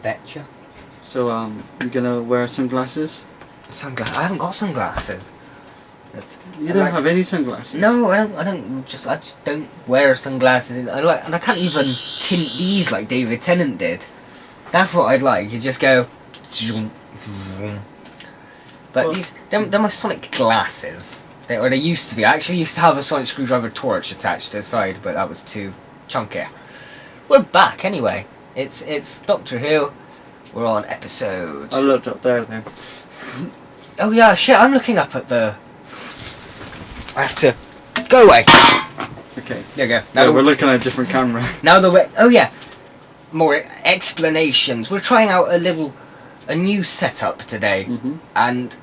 betcha. So, you gonna wear sunglasses? I haven't got sunglasses. You don't have any sunglasses? No, I just don't wear sunglasses. And I can't even tint these like David Tennant did. That's what I'd like. You just go. But they're my sonic glasses. They used to be. I actually used to have a sonic screwdriver torch attached to the side, but that was too chunky. We're back anyway. It's Doctor Who. We're on episode. I looked up there then. Oh yeah, shit! I'm looking up at the. I have to go away. Okay. There you go. Now we're looking at a different camera. Now oh yeah, more explanations. We're trying out a new setup today, and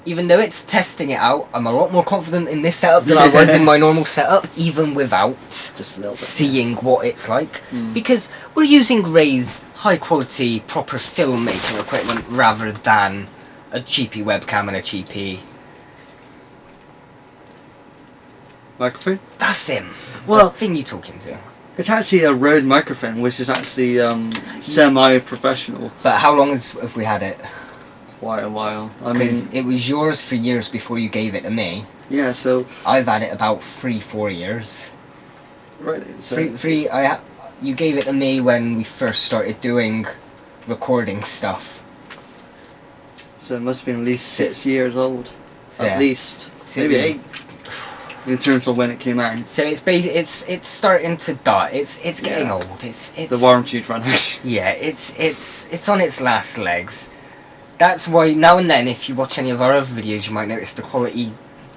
even though it's testing it out, I'm a lot more confident in this setup than I was in my normal setup, even without just a little bit seeing what it's like, because we're using Ray's high quality, proper filmmaking equipment rather than a cheapy webcam and a cheapy microphone. That's him. Well, the thing you talking to. It's actually a Rode microphone, which is actually semi-professional. But how long have we had it? Quite a while. I Because mean, it was yours for years before you gave it to me. Yeah, so I've had it about 3-4 years. Right. So you gave it to me when we first started doing recording stuff. So it must have been at least 6 years old. Yeah. At least. So Maybe 8. In terms of when it came out. So it's starting to die. It's getting old. It's the warranty's run out. Yeah, it's on its last legs. That's why now and then, if you watch any of our other videos, you might notice the quality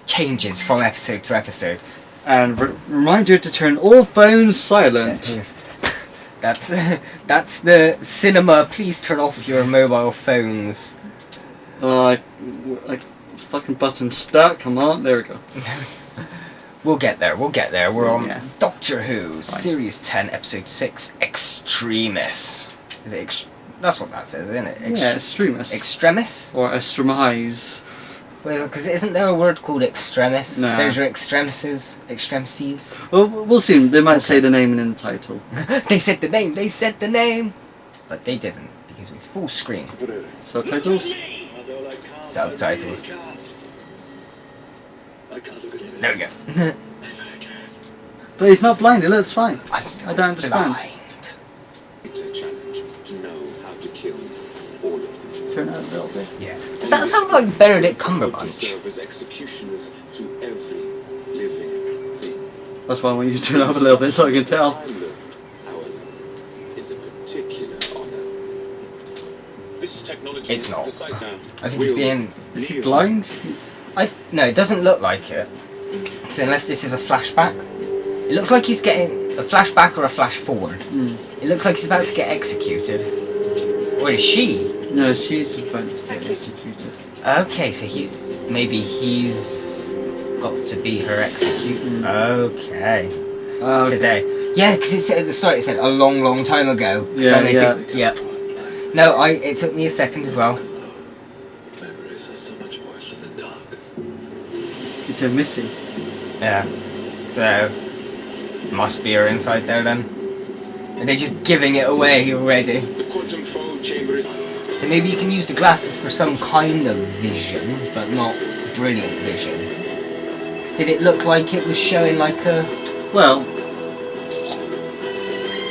changes from episode to episode. And remind you to turn all phones silent. That's the cinema. Please turn off your mobile phones. Like fucking button stuck. Come on, there we go. We'll get there. We're on Doctor Who, Fine. Series 10, Episode 6, Extremis. Is it that's what that says, isn't it? Extremis. Extremis? Or Extremis. Well, because isn't there a word called extremis? No. There's your extremises. Well, we'll see. They might say the name in the title. They said the name! But they didn't, because we full screen. Subtitles? Subtitles. There we go. But he's not blind, it looks fine. I don't understand. Blind. It's a challenge to know how to kill all of them. Turn it a little bit. Yeah. Does that sound like Benedict Cumberbatch? Serve as executioners to every living thing. That's why I want you to turn it up a little bit so I can tell. However, is a particular honor. This technology It's not. decisive. I think he's being... Is he blind? No, it doesn't look like it. So unless this is a flashback. It looks like he's getting a flashback or a flash forward. It looks like he's about to get executed. Or is she? No, she's about to get executed. Okay, so he's got to be her execute. Okay. Today. Yeah, because it said at the start, it said a long, long time ago. Yeah. No, it took me a second as well. Memories are so much worse in the dark. He said missing. Yeah. So, must be her inside there then. Are they just giving it away already? The quantum fold chamber is... So maybe you can use the glasses for some kind of vision, but not brilliant vision. Did it look like it was showing like a... Well,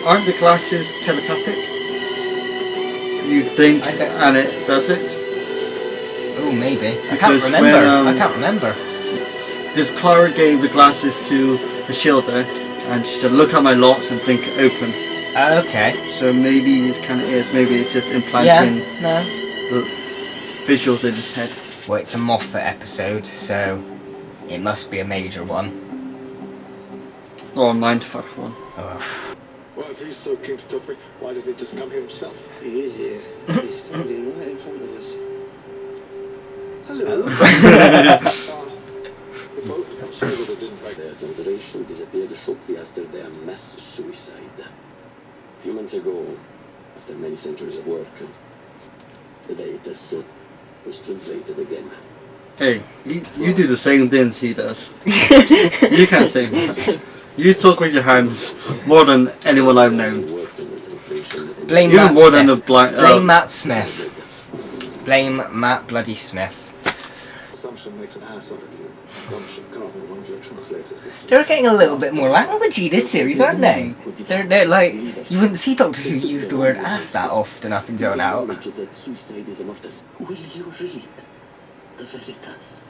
aren't the glasses telepathic? You think, and it does it? Oh, maybe. I Because can't remember. when, I can't remember. Because Clara gave the glasses to the shielder, and she said, look at my lots and think open. Okay. So maybe it kind of is. Maybe it's just implanting the visuals in his head. Well, it's a Moffat episode, so it must be a major one. Or a mindfuck one. Ugh. Well, if he's so keen to talk to me, why doesn't he just come here himself? He is here. He's standing right in front of us. Hello. The boat that didn't write their translation disappeared shortly after their mass suicide. A few months ago, after many centuries of work, the data was translated again. Hey, you do the same things he does. You can't say much. You talk with your hands more than anyone I've known. Blame Even Matt more Smith. than the blind. Blame Matt Smith. Blame Matt bloody Smith. Assumption makes an ass out of you. Assumption can't no longer translate a system. They're getting a little bit more languagey this series, aren't they? They're like, you wouldn't see Doctor Who use the word ass that often up until now. That suicide is enough to... Will you read the Veritas?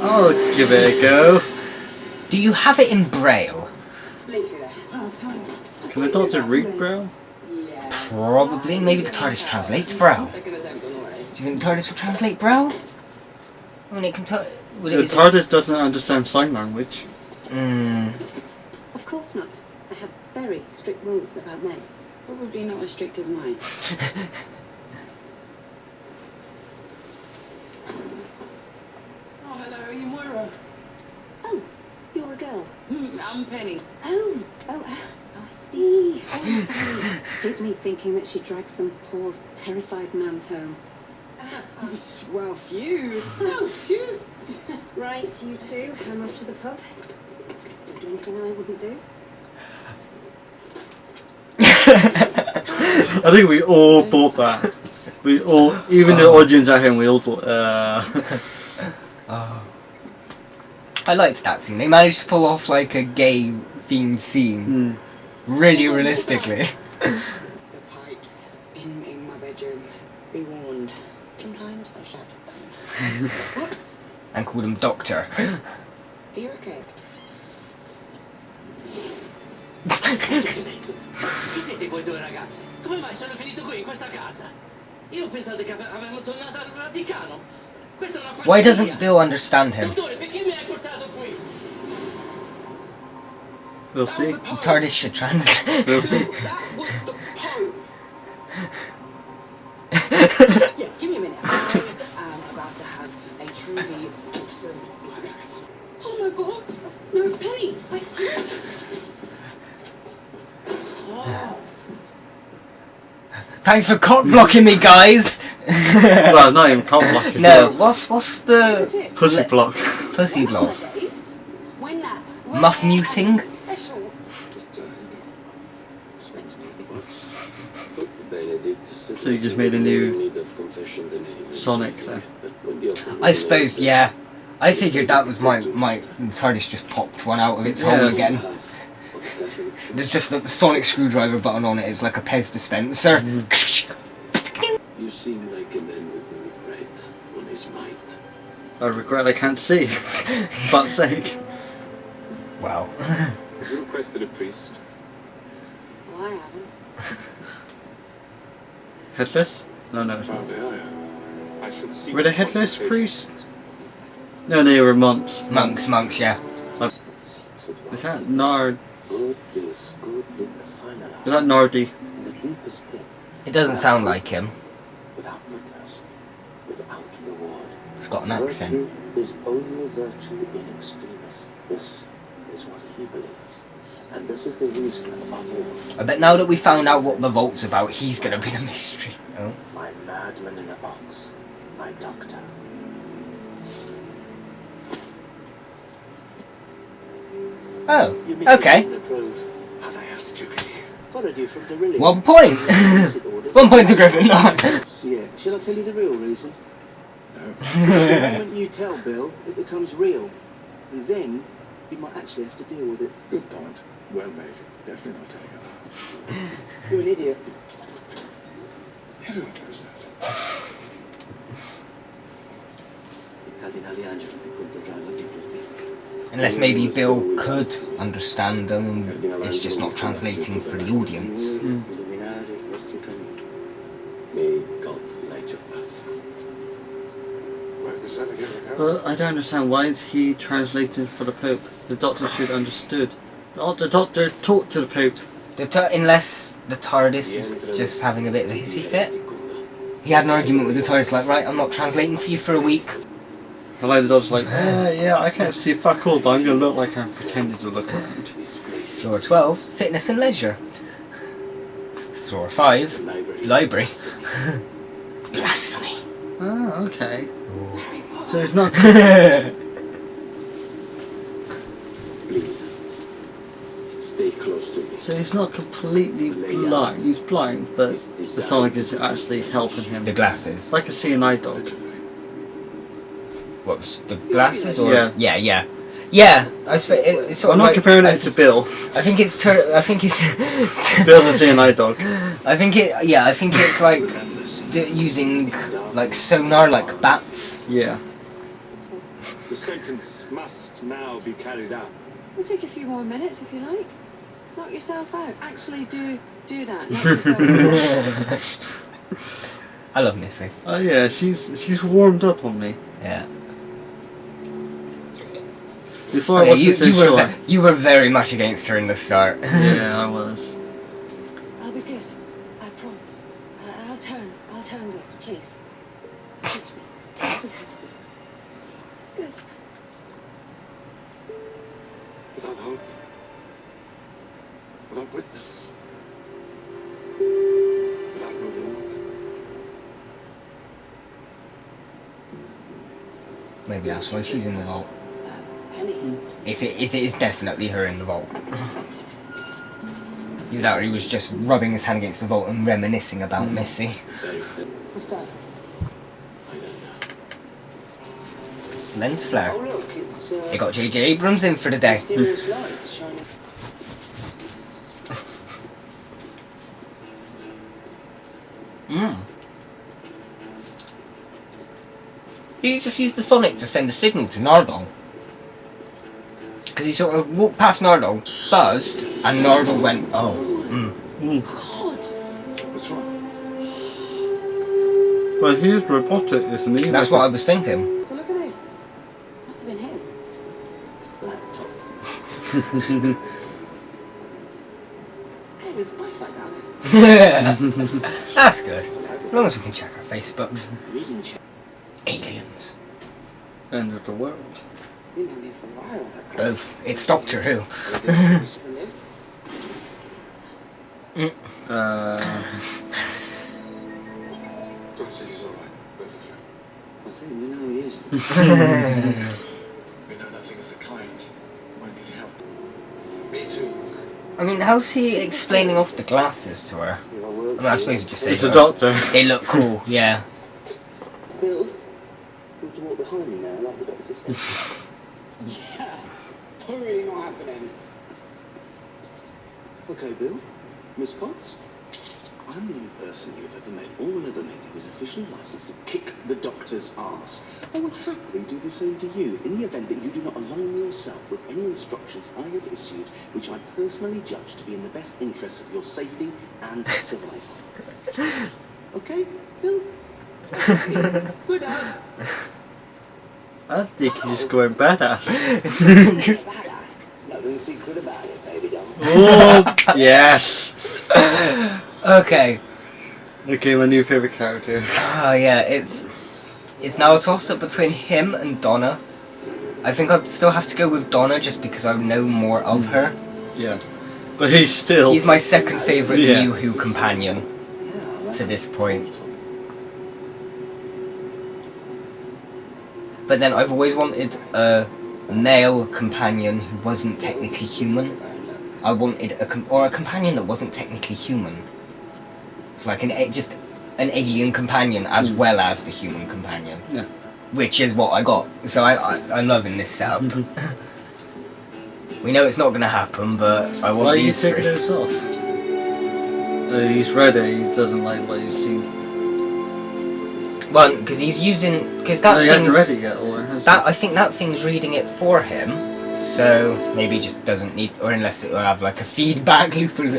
I'll give it a go. Do you have it in Braille? Can the Doctor read Braille? Probably. Maybe the TARDIS translates Braille. Do you think the TARDIS will translate Braille? I mean, it can The TARDIS doesn't understand sign language. Of course not. I have very strict rules about men. Probably not as strict as mine. Oh, hello, are you Moira? Oh, you're a girl. I'm Penny. Oh, I see. Oh, sorry. Here's me thinking that she dragged some poor, terrified man home. Well, phew. Oh, phew. Right, you two, I'm off to the pub. Don't do anything I wouldn't do. I think we all thought that. We all, even the audience at home, we all thought, I liked that scene. They managed to pull off like a gay themed scene. Really realistically. The pipes in my bedroom. Be warned. Sometimes I shout at them. And called him Doctor. Are you okay? Chi siete voi due ragazzi? Come mai sono finito qui in questa casa? Io pensavo che avremmo tornato al Vaticano. Questa è una Why doesn't Bill understand him? Dottore, perché mi hai portato qui? we'll see. TARDIS should translate. We'll see. That was the Pope. Yeah, give me a minute. I am about to have a truly awesome life. Oh my God. No, Penny! Thanks for cock blocking me, guys. Well, not even cock block. No, what's the Pussy block. pussy block? When that Muff muting? special So you just made a new Sonic then? I suppose, yeah. I figured that was my TARDIS just popped one out of its hole Yes. again. There's just the sonic screwdriver button on it. It's like a Pez dispenser. You seem like a man with no regret on his mind. I regret I can't see. For fuck's sake. Wow. Have you requested a priest? Well, I haven't. Headless? No, no. I shall see. Were they headless priests? No, they were monks. Monks, yeah. Is that Nard? Good is good in the final Is that Nardi? in the deepest pit, It doesn't sound like him. without witness, without reward. It's got an accent. Virtue is only virtue in extremis. This is what he believes, and this is the reason above all. I bet now that we found out what the vault's about, he's gonna be the mystery. Oh. My madman in a box, my doctor. Oh, okay. Have I asked you? Followed you from Darillion. 1 point. 1 point to Gryffindor. Yeah. Shall I tell you the real reason? The moment you tell Bill, it becomes real, and then you might actually have to deal with it. Good point. Well made. Definitely not telling her that. You're an idiot. Everyone knows that. Unless maybe Bill could understand them, it's just not translating for the audience. May God light your path. Work is that together, But I don't understand, why is he translated for the Pope? The Doctor should have understood. The Doctor talked to the Pope. Unless the TARDIS is just having a bit of a hissy fit. He had an argument with the TARDIS like, right, I'm not translating for you for a week. And like the Doctor's like, yeah, I can't see fuck all, but I'm going to look like I'm pretending to look around. Floor 12, fitness and leisure. Floor 5, library. Blasphemy. Oh, okay. So it's not... Please, stay close to me. So he's not completely blind. He's blind, but the Sonic is actually helping him. The glasses. It's like a seeing eye dog. What's the glasses? Or Yeah. Yeah. I suppose it's sort I'm of not like, comparing it to Bill. I think it's. I think it's. Bill's a seeing eye dog. I think it. Yeah. I think it's like using like sonar, like bats. Yeah. The sentence must now be carried out. We'll take a few more minutes if you like. Knock yourself out. Actually, do that. Knock yourself out. I love Missy. Oh yeah, she's warmed up on me. Yeah. Before I wasn't so sure. You were very much against her in the start. Yeah, I was. I'll be good. I promise. I'll turn good, please. Kiss me. Good. Without hope, without witness, without reward. Maybe that's why she's in the vault. Penny. If it is definitely her in the vault. You doubt he was just rubbing his hand against the vault and reminiscing about Missy. What's that? I don't know. It's lens flare. Oh look, it's They got J.J. Abrams in for the day. mysterious lights shining. He just used the Sonic to send a signal to Nardole. Because he sort of walked past Nardole, buzzed, and Nardole went, oh. God. What's wrong? Well, he's robotic, isn't he? That's what I was thinking. So look at this. Must have been his. Laptop. Hey, there's Wi-Fi down there. That's good. As long as we can check our Facebooks. Reading check. Aliens. End of the world. Been down here for a while. Both. It's Doctor Who. God said he's all right, both of you. I think we know he is. We know nothing of the kind. Might need help. Me too. I mean, how's he explaining off the glasses to her? I mean, I suppose you just say It's a doctor. they look cool, yeah. Bill, you have to walk behind me now, like the doctor said. Yeah, probably not happening. Okay, Bill, Miss Potts. I'm the only person you've ever met or will ever meet who is officially licensed to kick the doctor's ass. I will happily do the same to you in the event that you do not align yourself with any instructions I have issued, which I personally judge to be in the best interests of your safety and survival. Okay, Bill? Good night. I think he's going badass. Badass. Nothing secret about it, baby doll. Oh, yes. Okay. Okay, my new favourite character. Oh yeah, it's now a toss-up between him and Donna. I think I'd still have to go with Donna just because I know more of her. Yeah. But he's my second favourite Yeah. New Who companion to this point. But then I've always wanted a male companion who wasn't technically human. I wanted a companion that wasn't technically human. It's like just an alien companion as well as the human companion. Yeah. Which is what I got. So I'm loving this setup. We know it's not going to happen, but I want Why are you these taking three. those off? He's read it, he doesn't like what he's seen. Well, because he's using... Because that No, he hasn't thing's... read it yet, or has he? I think that thing's reading it for him, so maybe he just doesn't need, or unless it will have like a feedback loop, or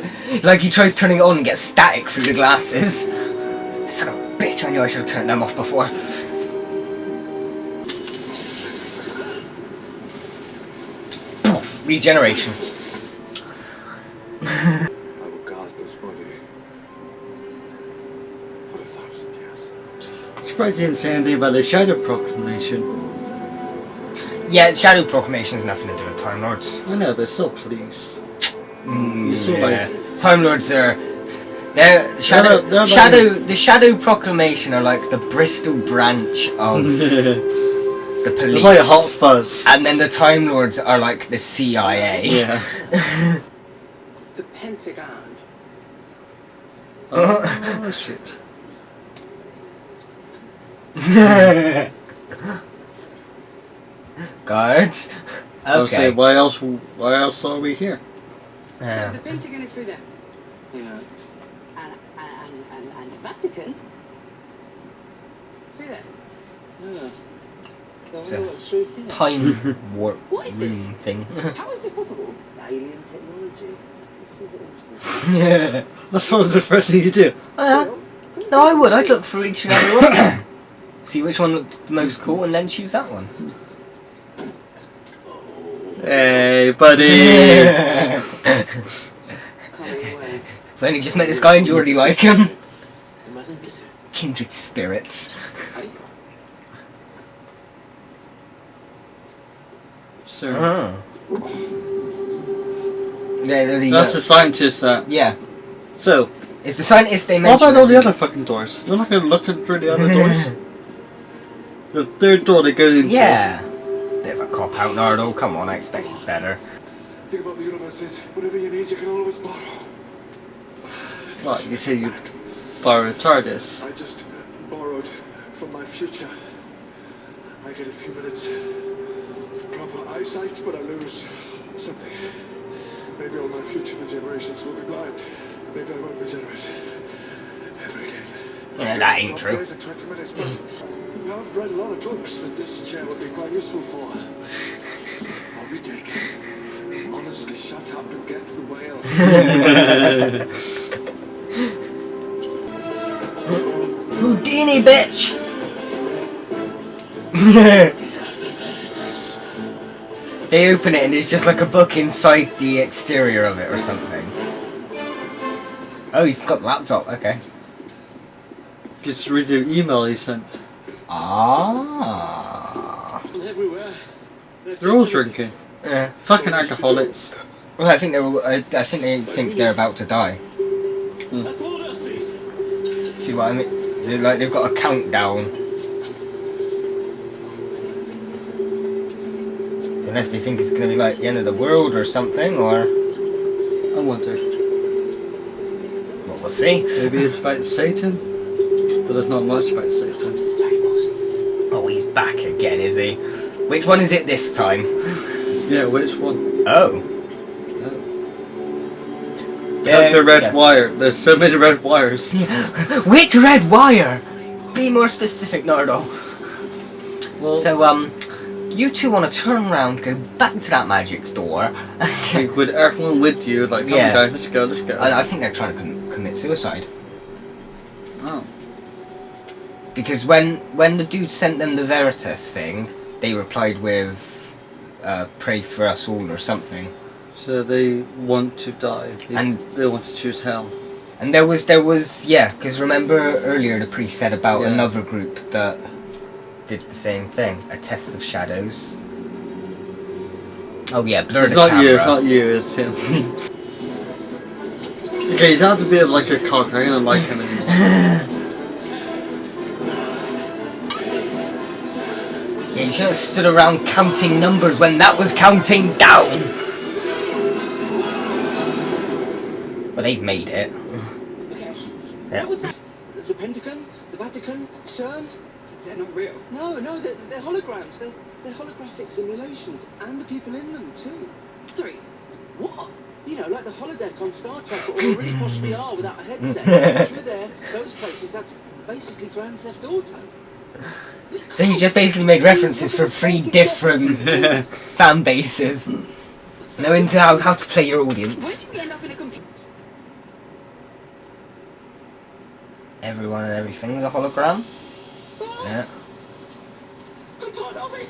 like he tries turning it on and gets static through the glasses. Son of a bitch! I knew I should have turned them off before. Poof! Regeneration. I will guard this body for 1,000 years. Surprised he didn't say anything about the Shadow Proclamation. Yeah, Shadow Proclamation has nothing to do with Time Lords. I know, but still, please. You sort of Yeah. Time Lords are... They're they're the Shadow Proclamation are like the Bristol branch of the police. It's like a hot fuzz. And then the Time Lords are like the CIA. Yeah. The Pentagon Oh shit. Guards. I was Okay. saying, why else are we here? Yeah. The Pentagon is through there. Yeah. And the Vatican? It's through there. Yeah. So- What's through here? Time warp What is this? room thing. How is this possible? Alien technology. Let's see what else Yeah. That's what the first thing you do. No, I would. I'd look for each and every one. See which one looked the most cool and then choose that one. Hey, buddy. If only just met this guy and you already like him. Kindred spirits. So Yeah, that's the scientist that. yeah. So It's the scientist they what mentioned. about all the other fucking doors? You're not gonna look through the other doors. The third door that goes into. Yeah. Bit of a cop out, Nardo. Come on, I expected better. The thing about the universe is, whatever you need, you can always borrow. Like you say, you borrow a TARDIS. I just borrowed from my future. I get a few minutes of proper eyesight, but I lose something. Maybe all my future generations will be blind. Maybe I won't regenerate ever again. Yeah, that ain't true. I'll stay for 20 minutes, but I've read a lot of books that this chair would be quite useful for. I'll be taken. Honestly, shut up and get to the whale. Houdini, bitch! They open it and it's just like a book inside the exterior of it or something. Oh, he's got the laptop, okay. Just read the email he sent. Ah. Everywhere. They're all drinking. Yeah. Fucking alcoholics. Well, I think I think they think they're about to die. That's all of us, please. See what I mean? They've got a countdown. So unless they think it's gonna be like the end of the world or something, or I wonder. well, we'll see. Maybe it's about Satan, but there's not much about Satan. Oh, he's back again, is he? Which one is it this time? Yeah, which one? Oh. Cut the red wire. There's so many red wires. Which red wire? Be more specific, Nardo. Well, So, you two want to turn around, go back to that magic door. like, with everyone with you, like, come Yeah. on guys, let's go, let's go. I think they're trying to commit suicide. Oh. Because when the dude sent them the Veritas thing, they replied with, pray for us all or something. So they want to die. And- they want to choose hell. And there was, yeah, because remember earlier the priest said about Yeah. another group that did the same thing, a test of shadows. Oh yeah, blur It's the not camera. you, not you, it's him. Okay, he's not a bit like a cock, I don't like him anymore. Yeah, you should have stood around counting numbers when that was counting down. Well, they've made it. Okay. Yeah. What was that? The Pentagon? The Vatican? CERN? They're not real. No, they're holograms. They're holographic simulations. And the people in them, too. Sorry, what? You know, like the holodeck on Star Trek or a really posh VR without a headset. Through there, those places, that's basically Grand Theft Auto. So he's just basically made references for 3 different fan bases. Knowing how to play your When audience. did we end up in a computer? Everyone and everything's a hologram. Yeah. I'm part of it.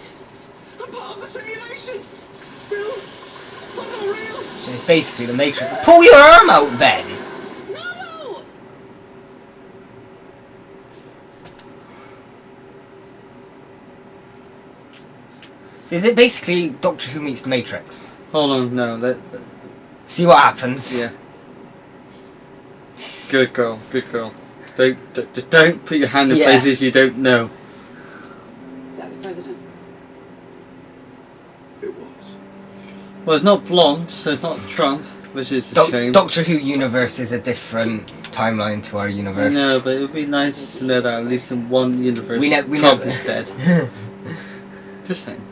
I'm part of the simulation. Bill, I'm not real. So it's basically the Matrix. Pull your arm out then! No! So is it basically Doctor Who meets the Matrix? Hold on, no, See what happens. yeah. Good girl, good girl. Don't put your hand in Yeah. places you don't know. Is that the president? It was. Well, it's not blonde, so it's not Trump. which is a shame. Doctor Who universe is a different timeline to our universe. No, but it would be nice to know that at least in one universe, we Trump never- is dead. Just saying.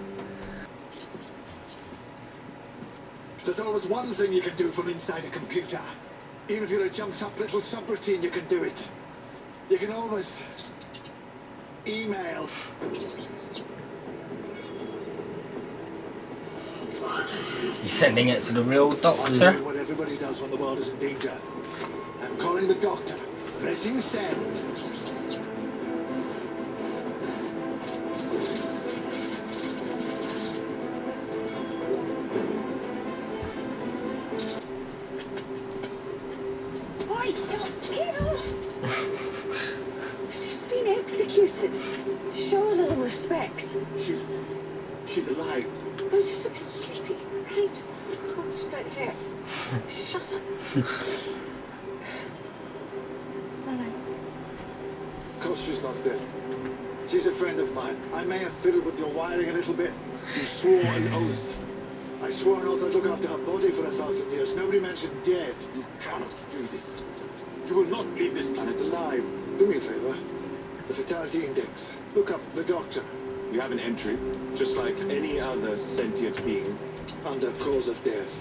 There's always one thing you can do from inside a computer. Even if you're a jumped up little subroutine, you can do it. You can always email. He's sending it to the real Doctor. What everybody does when the world is in danger. I'm calling the doctor. Pressing send. Oi, get off! She's been executed. Show a little respect. She's alive. I was just a bit sleepy, right? It's not split hairs. Shut up. No. Of course she's not dead. She's a friend of mine. I may have fiddled with your wiring a little bit. You swore an oath. I swore an oath I'd look after her body for 1,000 years. Nobody mentioned dead. You cannot do this. You will not leave this planet alive. Do me a favor. The fatality index. Look up the doctor. You have an entry, just like any other sentient being. Under cause of death.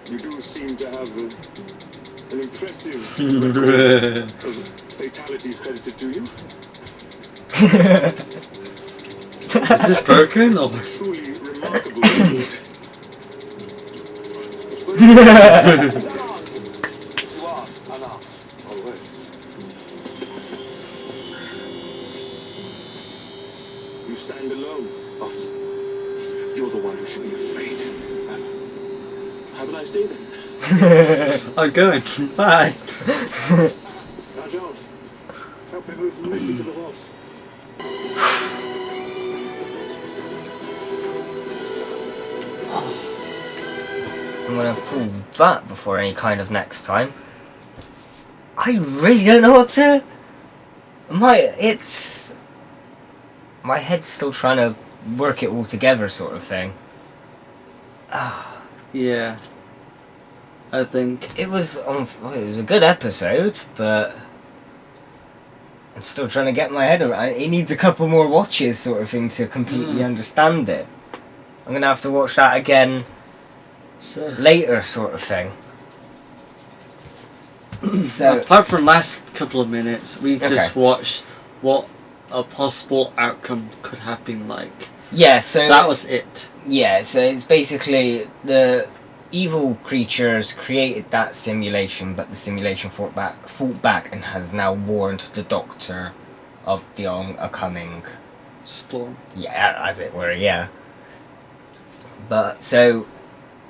You do seem to have an impressive record of fatalities credited to you. Is this broken or? Truly remarkable record. You are unarmed. Always. You stand alone. Boss, you're the one who should be afraid. Have a nice day then. I'm going. Bye. Now, John. Help me move from Missy to the vault. I'm gonna pull that before any kind of next time. I really don't know what to. My head's still trying to work it all together, sort of thing. Yeah. I think. It was a good episode, but I'm still trying to get my head around. It needs a couple more watches, sort of thing, to completely understand it. I'm gonna have to watch that again So, later, sort of thing. So apart from last couple of minutes, we Okay. just watched what a possible outcome could have been like. yeah, so That was it. yeah, so it's basically the evil creatures created that simulation, but the simulation fought back and has now warned the Doctor of the oncoming, Storm. yeah, as it were, yeah. But so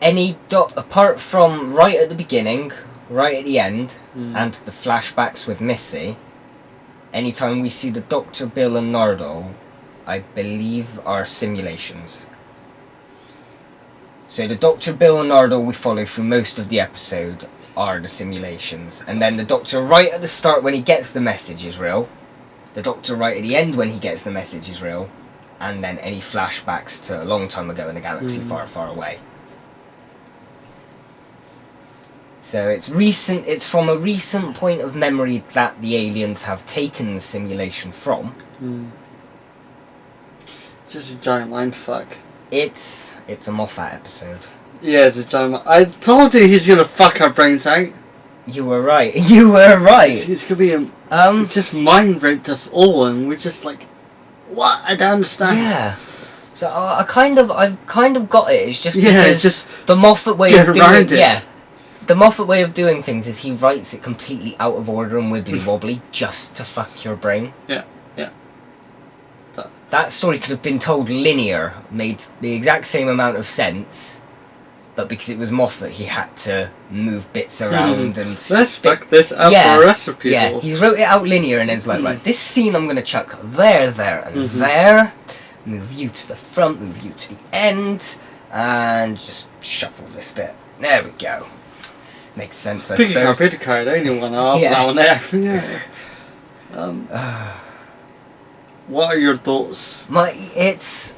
apart from right at the beginning, right at the end, and the flashbacks with Missy, anytime we see the Doctor, Bill and Nardole, I believe are simulations. So the Doctor, Bill and Nardole we follow through most of the episode are the simulations. And then the Doctor right at the start when he gets the message is real. The Doctor right at the end when he gets the message is real. And then any flashbacks to a long time ago in a galaxy far, far away. So it's from a recent point of memory that the aliens have taken the simulation from. It's just a giant mindfuck. It's a Moffat episode. Yeah, it's a giant. I told you he's gonna fuck our brains out. You were right. You were right. It's gonna be he just mind raped us all, and we're just like, what? I don't understand. Yeah. So I've kind of got it. It's just Yeah, because it's just the Moffat way get of doing around it. Yeah. The Moffat way of doing things is he writes it completely out of order and wibbly wobbly just to fuck your brain. Yeah. That story could have been told linear, made the exact same amount of sense, but because it was Moffat, he had to move bits around and Let's stick- fuck this up for the rest of people. Yeah, he's wrote it out linear and then it's like, right, this scene I'm going to chuck there, and there, move you to the front, move you to the end, and just shuffle this bit. There we go. Makes sense, I Pick a card, suppose. pick a card. Only one up, Yeah. that one there. Yeah. What are your thoughts? It's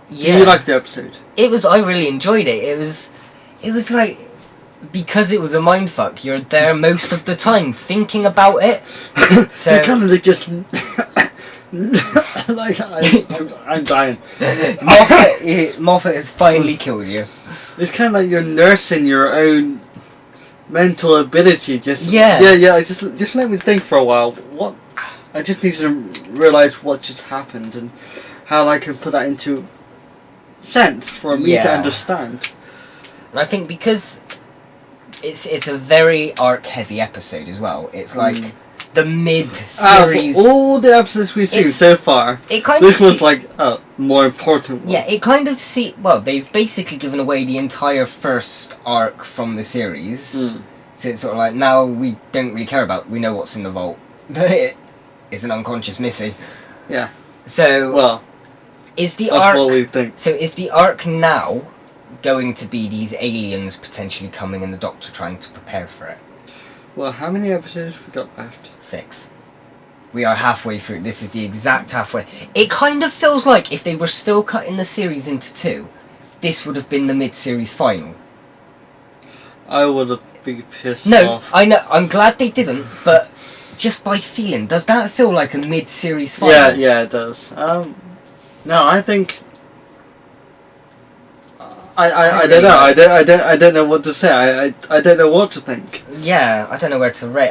Yeah. Do you like the episode? It was. I really enjoyed it. It was like, because it was a mindfuck. You're there most of the time thinking about it. So You kind of like just like I'm dying. Moffat has finally killed you. It's kind of like you're nursing your own mental ability. Just Yeah. yeah. Just let me think for a while. What I just need to realize what just happened and how I can put that into sense for me to Yeah. understand. And I think because it's a very arc-heavy episode as well. It's like the mid-series. Out of all the episodes we've seen It's- so far, It kind this of was like a more important one. yeah. It kind of well, they've basically given away the entire first arc from the series. Mm. So it's sort of like, now we don't really care about. We know what's in the vault. It's an unconscious Missy. Yeah. So Well, is the that's arc? what we think. So is the arc now going to be these aliens potentially coming and the Doctor trying to prepare for it? Well, how many episodes we got left? 6. We are halfway through. This is the exact halfway. It kind of feels like if they were still cutting the series into 2, this would have been the mid-series final. I would have been pissed No, off. I know. I'm glad they didn't, but just by feeling, does that feel like a mid-series final? Yeah, it does. No, I think. I don't know. I don't know what to say. I don't know what to think. Yeah, I don't know where to rate.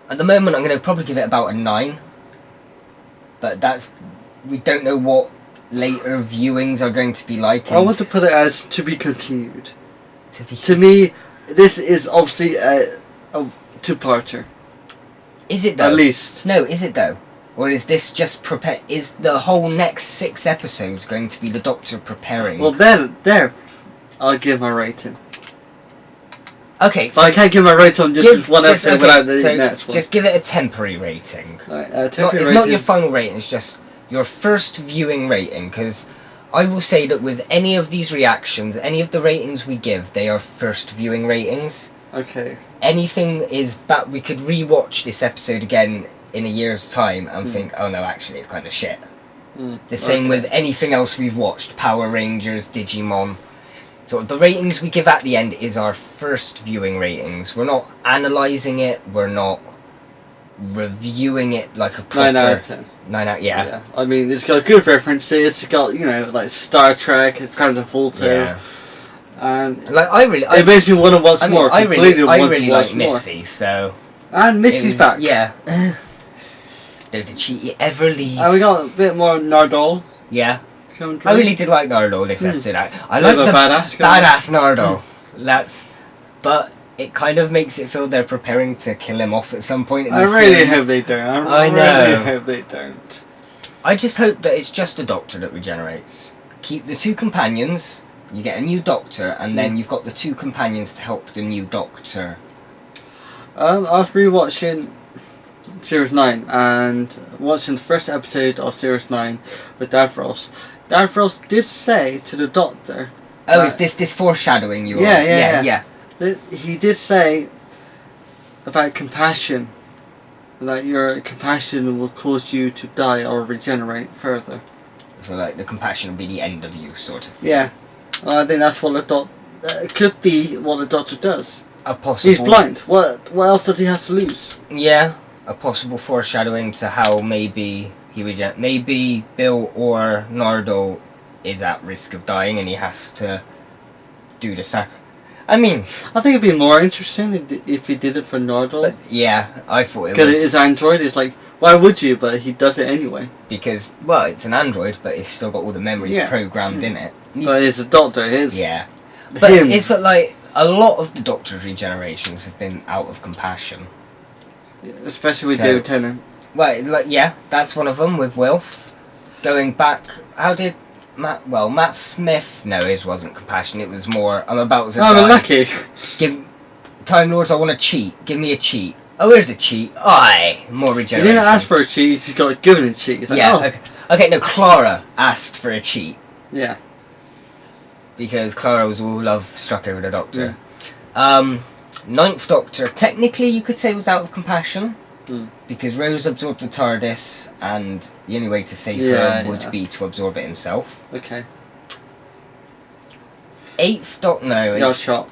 At the moment, I'm gonna probably give it about a 9. But we don't know what later viewings are going to be like. I want to put it as to be continued. to To me, this is obviously a two-parter. Is it though? At least. No, is it though? Or is this just prepare? Is the whole next 6 episodes going to be the Doctor preparing? Well, there, I'll give my rating. okay, But I can't give my rating on just one episode without the so next one. just give it a temporary rating. Right, It's temporary not rating. your final rating. It's just your first viewing rating. Because I will say that with any of these reactions, any of the ratings we give, they are first viewing ratings. Okay. Anything is that we could rewatch this episode again in a year's time and think, oh no, actually it's kind of shit. The same with anything else we've watched, Power Rangers, Digimon. So the ratings we give at the end is our first viewing ratings. We're not analysing it, we're not reviewing it like a proper... 9 out of 10. 9 out, yeah. I mean, it's got good references. It's got, like Star Trek, it's kind of Volto. Yeah. And Like, it makes me want to watch more. I Completely really want to watch like more. Missy, so... And Missy's back. Yeah. Did she ever leave? And we got a bit more Nardole Yeah. coming through. I really did like Nardole this episode. I Bit like of the a badass guy. badass Nardole. But it kind of makes it feel they're preparing to kill him off at some point in the I really series. hope they don't. I really know. hope they don't. I just hope that it's just the Doctor that regenerates. Keep the 2 companions, you get a new Doctor, and then you've got the 2 companions to help the new Doctor. I was rewatching Series 9 and watching the first episode of Series 9 with Davros. Davros did say to the Doctor... Oh, that- is this foreshadowing you? Yeah. that he did say about compassion. That your compassion will cause you to die or regenerate further. So like the compassion will be the end of you, sort of. Yeah. I think that's what the Doctor... could be what the Doctor does. A possible... He's blind. What else does he have to lose? Yeah, a possible foreshadowing to how maybe maybe Bill or Nardole is at risk of dying and he has to do the I mean, I think it'd be more interesting if he did it for Nardole. but yeah, I thought it Because would. his android is like, why would you? But he does it anyway. Because, well, it's an android, but it's still got all the memories Yeah. programmed in it. But it's a Doctor. It's Yeah. But him. it's like, a lot of the Doctor's regenerations have been out of compassion. Especially with So- David Tennant. Well, like, yeah, that's one of them with Wilf. Going back, how did Matt Smith, no, his wasn't compassion, it was more, I'm about to die. I'm lucky. Time Lords, I want to cheat, give me a cheat. Oh, here's a cheat. Aye, more He regeneration. didn't ask for a cheat. He got given a cheat. He's like, Yeah, oh. okay, no, Clara asked for a cheat. Yeah. Because Clara was all love struck over the Doctor. Ninth Doctor, technically you could say was out of compassion. Because Rose absorbed the TARDIS, and the only way to save Yeah, her would yeah. be to absorb it himself. Okay. Eighth Doctor, no, He got shot.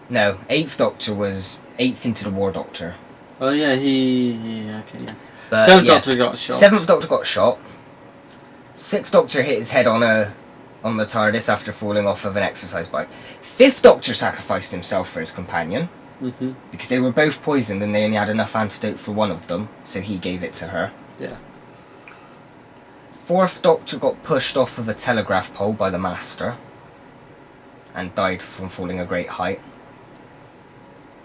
no, Eighth Doctor was eighth into the War Doctor. Oh yeah, okay, yeah. But, Seventh yeah. Doctor got shot. Seventh Doctor got shot. Sixth Doctor hit his head on the TARDIS after falling off of an exercise bike. Fifth Doctor sacrificed himself for his companion because they were both poisoned and they only had enough antidote for one of them, so he gave it to her. Yeah. Fourth Doctor got pushed off of a telegraph pole by the Master and died from falling a great height.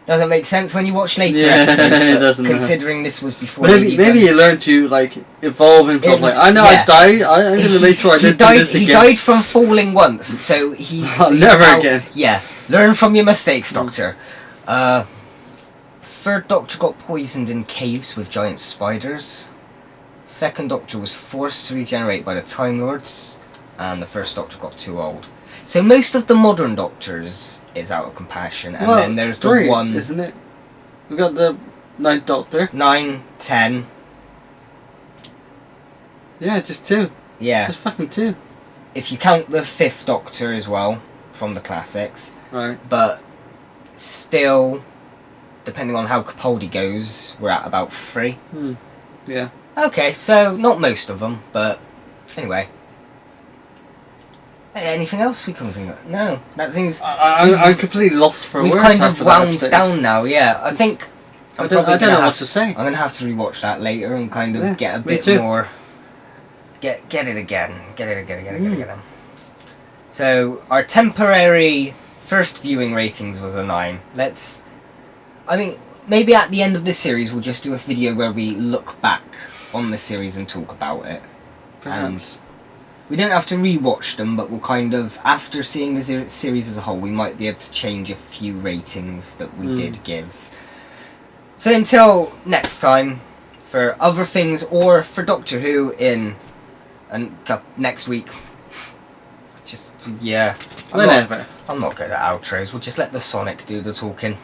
Doesn't make sense when you watch later episodes, it but doesn't. considering this was before. Maybe he learned to like evolve himself. Like I know I died. I'm gonna make sure I don't do this again. He died from falling once, so he never again. Yeah, learn from your mistakes, Doctor. Third Doctor got poisoned in caves with giant spiders. Second Doctor was forced to regenerate by the Time Lords, and the First Doctor got too old. So most of the modern Doctors is out of compassion, and then there's the three, one, isn't it? We got the Ninth Doctor. 9, 10. Yeah, just two. Yeah. Just fucking two. If you count the Fifth Doctor as well from the classics, Right. but still, depending on how Capaldi goes, we're at about 3. Yeah. Okay, so not most of them, but anyway. Anything else we can think of? No, that seems. I'm completely lost for we've words. kind of after that wound episode. down now. Yeah, I think. I don't know what to say. I'm gonna have to rewatch that later and kind of get a me bit too. more. Get it again. Get it again. So our temporary first viewing ratings was a 9. I mean, maybe at the end of this series we'll just do a video where we look back on the series and talk about it. Perhaps. We don't have to rewatch them, but we'll kind of, after seeing the series as a whole, we might be able to change a few ratings that we did give. So until next time, for other things, or for Doctor Who next week, just, yeah. Whatever. I'm not good at outros, we'll just let the Sonic do the talking.